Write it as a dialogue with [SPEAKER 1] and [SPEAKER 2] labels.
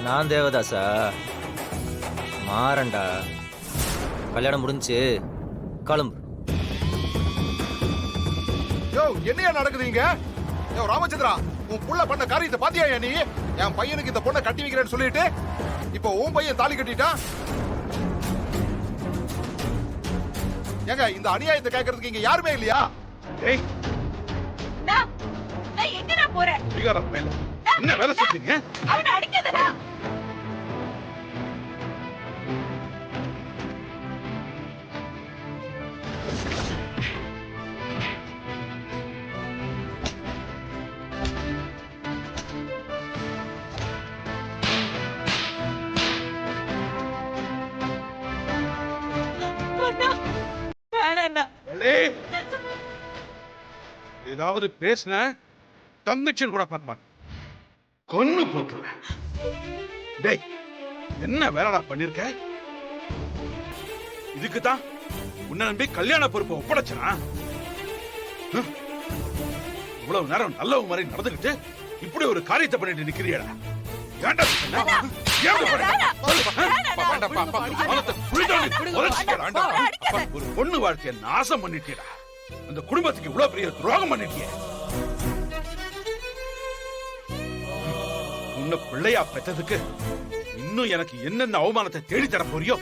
[SPEAKER 1] நான் தேவதாசா மாறண்டா. கல்யாணம் முடிஞ்சு கிளம்பு.
[SPEAKER 2] யோ என்னையா நடக்குதுங்க? யோ ராமச்சந்திரா, உன் புள்ள பண்ண காரியத்தை பாத்தியா நீ? என் பையனுக்கு இந்த பொண்ணை கட்டி வைக்கிறேன்னு சொல்லிட்டு இப்போ உன் பையன் தாலி கட்டிட்டான். ஏங்க இந்த அநியாயத்தை கேட்கறதுக்கு இங்க யாருமே இல்லையா?
[SPEAKER 3] டேய்,
[SPEAKER 4] நான் எங்கடா போறேன்?
[SPEAKER 3] அதிகாரம் மேல என்ன வேலை செஞ்சீங்க?
[SPEAKER 4] அவனை அடிக்காதடா.
[SPEAKER 3] டேய், ஏதாவது பேசுன தங்கச்சின்னு கூட பார்ப்பான், கொன்னு போட்டுருவேன். டேய், என்ன வேலைடா பண்ணிருக்க? இதுக்குதான் உன்னை நம்பி கல்யாண பொறுப்பை ஒப்படைச்சனா? இவ்வளவு நேரம் நல்லவங்க மாதிரி நடந்துகிட்டு இப்படி ஒரு காரியத்தை பண்ணிட்டு நிக்கிறியடா? ஏன்டா சொன்ன? ஏன் ஒரு பொண்ணு வாழ்க்கைய நாசம் பண்ணிட்டியடா. அந்த குடும்பத்துக்கு இவ்வளவு பெரிய துரோகம் பண்ணிட்டிய. உன்னை பிள்ளையா பெற்றதுக்கு இன்னும் எனக்கு என்னென்ன அவமானத்தை தேடி தர போறியோ